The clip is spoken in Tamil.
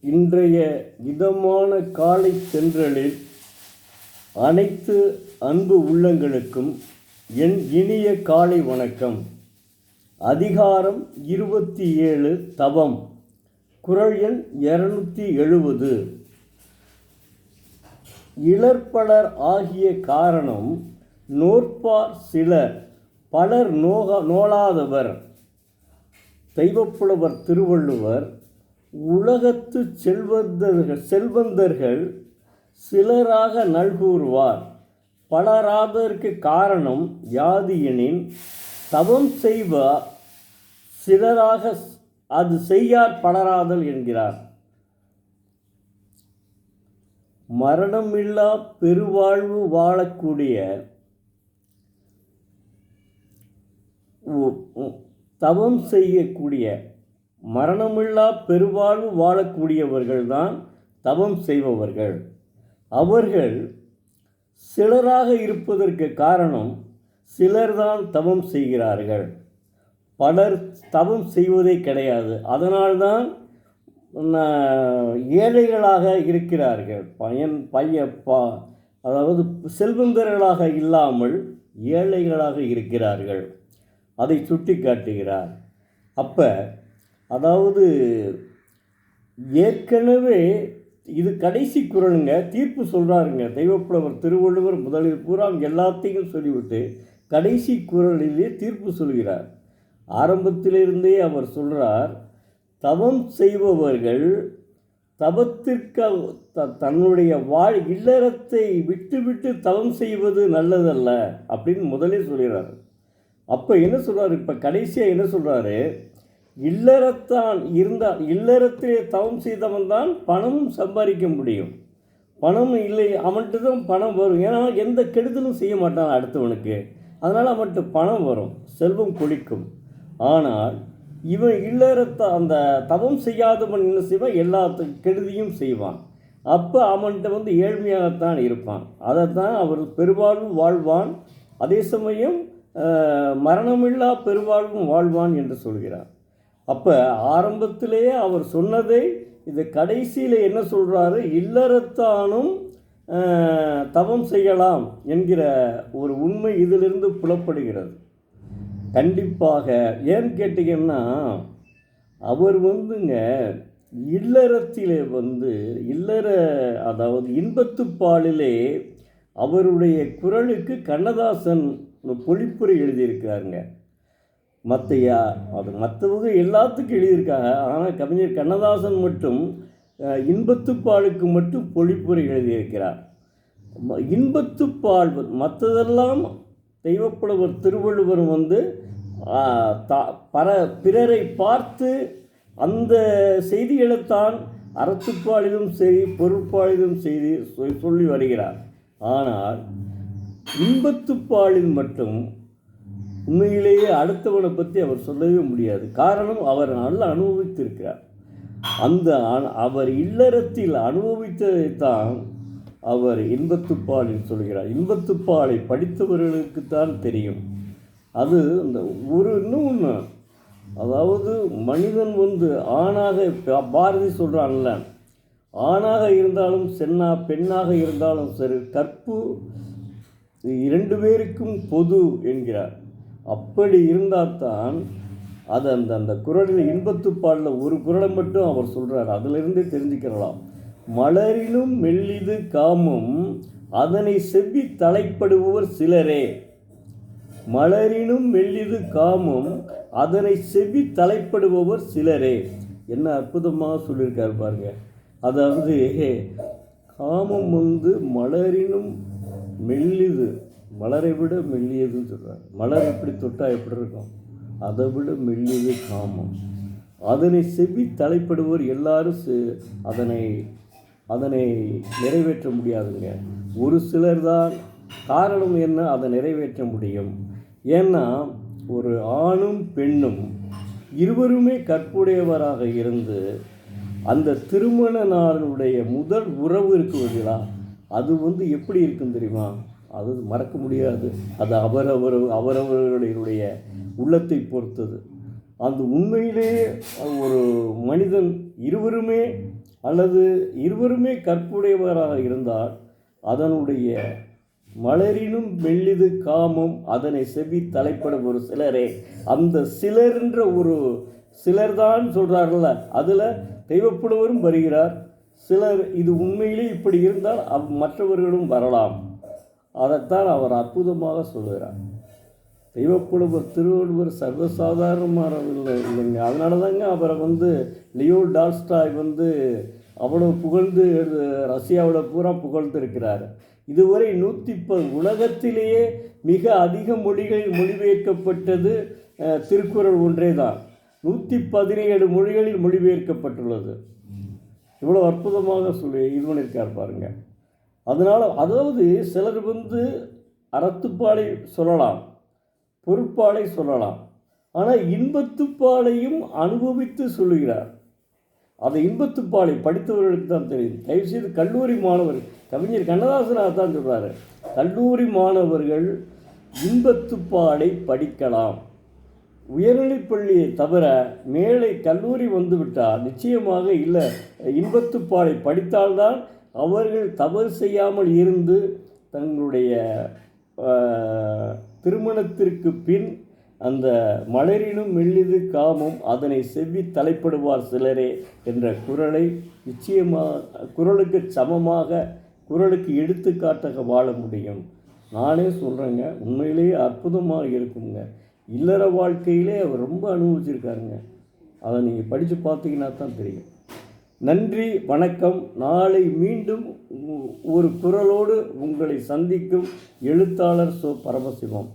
இன்றைய இதமான காலை தென்றலில் அனைத்து அன்பு உள்ளங்களுக்கும் என் இனிய காலை வணக்கம். அதிகாரம் 27 தவம். குறள் எண் 270. இளர்பலர் ஆகிய காரணம் நோற்பார் சிலர் பலர் நோலாதவர். தெய்வப்புலவர் திருவள்ளுவர் உலகத்து செல்வந்தர்கள் சிலராக நல்கூறுவார், பலராதற்கு காரணம் யாது எனின், தவம் செய்வார் சிலராக அது செய்யார் பலராதல் என்கிறார். மரணமில்லா பெருவாழ்வு வாழக்கூடிய தவம் செய்யக்கூடிய மரணமில்லா பெருவாழ்வு வாழக்கூடியவர்கள்தான் தவம் செய்பவர்கள். அவர்கள் சிலராக இருப்பதற்கு காரணம் சிலர்தான் தவம் செய்கிறார்கள், பலர் தவம் செய்வதே கிடையாது. அதனால்தான் ஏழைகளாக இருக்கிறார்கள். அதாவது செல்வந்தர்களாக இல்லாமல் ஏழைகளாக இருக்கிறார்கள். அதை சுட்டி காட்டுகிறார். அப்போ அதாவது ஏற்கனவே இது கடைசி குறளுங்க, தீர்ப்பு சொல்கிறாருங்க. தெய்வப்புலவர் திருவள்ளுவர் முதலில் பூரா எல்லாத்தையும் சொல்லிவிட்டு கடைசி குறளிலே தீர்ப்பு சொல்கிறார். ஆரம்பத்திலிருந்தே அவர் சொல்கிறார், தவம் செய்பவர்கள் தவத்திற்கு தன்னுடைய இல்லறத்தை விட்டு தவம் செய்வது நல்லதல்ல அப்படின்னு முதலே சொல்கிறார். அப்போ என்ன சொல்கிறார், இப்போ கடைசியாக என்ன சொல்கிறாரு, இல்லறத்தான் இருந்தால் இல்லறத்திலே தவம் செய்தவன் தான் பணமும் சம்பாதிக்க முடியும். பணம் இல்லை அவன்கிட்ட தான் பணம் வரும். ஏன்னா எந்த கெடுதலும் செய்ய மாட்டான் அடுத்தவனுக்கு, அதனால் அவன்கிட்ட பணம் வரும், செல்வம் கொளிக்கும். ஆனால் இவன் அந்த தவம் செய்யாதவன் என்ன செய்வான், எல்லா கெடுதியும் செய்வான். அப்போ அவன்கிட்ட ஏழ்மையாகத்தான் இருப்பான். அதைத்தான் அவர் பெருவாழ்வு வாழ்வான், அதே சமயம் மரணமில்லா பெருவாழ்வும் வாழ்வான் என்று சொல்கிறார். அப்போ ஆரம்பத்திலேயே அவர் சொன்னதை இது கடைசியில் என்ன சொல்கிறாரு, இல்லறத்தானும் தவம் செய்யலாம் என்கிற ஒரு உண்மை இதிலிருந்து புலப்படுகிறது. கண்டிப்பாக ஏன்னு கேட்டிங்கன்னா, அவர் இல்லறத்திலே அதாவது இன்பத்துப்பாலிலே அவருடைய குறளுக்கு கண்ணதாசன் பொழிப்புரை எழுதியிருக்காருங்க. மற்றவங்க எல்லாத்துக்கும் எழுதியிருக்காங்க. ஆனால் கவிஞர் கண்ணதாசன் மட்டும் இன்பத்துப்பாலுக்கு மட்டும் பொழிப்புரை எழுதியிருக்கிறார். இன்பத்துப்பால் மற்றதெல்லாம் தெய்வப்புலவர் திருவள்ளுவர் பிறரை பார்த்து அந்த செய்திகளைத்தான் அறத்துப்பாலிலும் சரி பொருட்பாலிலும் செய்தி சொல்லி வருகிறார். ஆனால் இன்பத்துப்பாலில் மட்டும் உண்மையிலேயே அடுத்தவனை பற்றி அவர் சொல்லவே முடியாது. காரணம், அவர் நல்லா அனுபவித்திருக்கிறார். அவர் இல்லறத்தில் அனுபவித்ததைத்தான் அவர் இன்பத்துப்பாலில் சொல்கிறார். இன்பத்துப்பாலை படித்தவர்களுக்குத்தான் தெரியும். அது இந்த இன்னொன்று, அதாவது மனிதன் ஆணாக பாரதி சொல்கிறான்ல, ஆணாக இருந்தாலும் பெண்ணாக இருந்தாலும் சரி, கற்பு 2 பேருக்கும் பொது என்கிறார். அப்படி இருந்தால் தான் அது அந்த குறளில் இன்பத்துப்பாலில் ஒரு குறளை மட்டும் அவர் சொல்கிறார். அதிலிருந்தே தெரிஞ்சுக்கலாம். மலரினும் மெல்லிது காமம் அதனை செவ்வி தலைப்படுபவர் சிலரே. மலரினும் மெல்லிது காமம் அதனை செவ்வி தலைப்படுபவர் சிலரே. என்ன அற்புதமாக சொல்லியிருக்கார் பாருங்க. அதாவது காமம் மலரினும் மெல்லிது, மலரை விட மெல்லியதுன்னு சொல்கிறார். மலர் எப்படி தொட்டால் எப்படி இருக்கும், அதை விட மெல்லியது காமம். அதனை செவ்வி தலைப்படுவோர் எல்லாரும் அதனை நிறைவேற்ற முடியாதுங்க. ஒரு சிலர் தான். காரணம் என்ன, அதை நிறைவேற்ற முடியும். ஏன்னா ஒரு ஆணும் பெண்ணும் இருவருமே கற்புடையவராக இருந்து அந்த திருமண நாளுடைய முதல் உறவு இருக்குவதிலா அது எப்படி இருக்கும் தெரியுமா, அது மறக்க முடியாது. அது அவரவர்களுடைய உள்ளத்தை பொறுத்தது. அந்த உண்மையிலே ஒரு மனிதன் இருவருமே அல்லது இருவருமே கற்புடையவராக இருந்தால் அதனுடைய மலரினும் மெல்லிது காமம் அதனை செவி தலைப்படும் ஒரு சிலரே. அந்த சிலர்ன்ற ஒரு சிலர்தான் சொல்கிறார்கள, அதில் தெய்வப்புலவரும் வருகிறார். சிலர் இது உண்மையிலே இப்படி இருந்தால் மற்றவர்களும் வரலாம். அதைத்தான் அவர் அற்புதமாக சொல்கிறார். தெய்வப்புலவர் திருவள்ளுவர் சர்வசாதாரணமானவில்லை இல்லைங்க. அதனால தாங்க அவரை லியோ டால்ஸ்டாய் அவ்வளோ புகழ்ந்து ரஷ்யாவில் பூரா புகழ்ந்து இருக்கிறார். இதுவரை 110 உலகத்திலேயே மிக அதிக மொழிகளில் மொழிபெயர்க்கப்பட்டது திருக்குறள் ஒன்றே தான். 117 மொழிகளில் மொழிபெயர்க்கப்பட்டுள்ளது. இவ்வளோ அற்புதமாக இது பண்ணியிருக்கார் பாருங்க. அதனால் அதாவது சிலர் அறத்துப்பாலை சொல்லலாம், பொருட்பாலை சொல்லலாம், ஆனால் இன்பத்துப்பாலையும் அனுபவித்து சொல்லுகிறார். அதை இன்பத்துப்பாலை படித்தவர்களுக்கு தான் தெரியும். தயவுசெய்து கல்லூரி மாணவர்கள், கவிஞர் கண்ணதாசனாக தான் சொல்கிறாரு, கல்லூரி மாணவர்கள் இன்பத்துப்பாலை படிக்கலாம். உயர்நிலைப்பள்ளியை தவிர மேலே கல்லூரி வந்துவிட்டால் நிச்சயமாக இல்லை, இன்பத்துப்பாலை படித்தால்தான் அவர்கள் தவறு செய்யாமல் இருந்து தங்களுடைய திருமணத்திற்கு பின் அந்த மலரினும் மெல்லிது காமம் அதனை செவ்வி தலைப்படுவார் சிலரே என்ற குறளை நிச்சயமாக குறளுக்கு சமமாக, குறளுக்கு எடுத்துக்காட்டாக வாழ முடியும். நானே சொல்கிறேங்க, உண்மையிலேயே அற்புதமாக இருக்குங்க. இல்லற வாழ்க்கையிலே அவர் ரொம்ப அனுபவிச்சிருக்காருங்க. அதை நீங்கள் படித்து பார்த்தீங்கன்னா தான் தெரியும். நன்றி, வணக்கம். நாளை மீண்டும் ஒரு குறளோடு உங்களை சந்திக்கும் எழுத்தாளர் சோ. பரமசிவம்.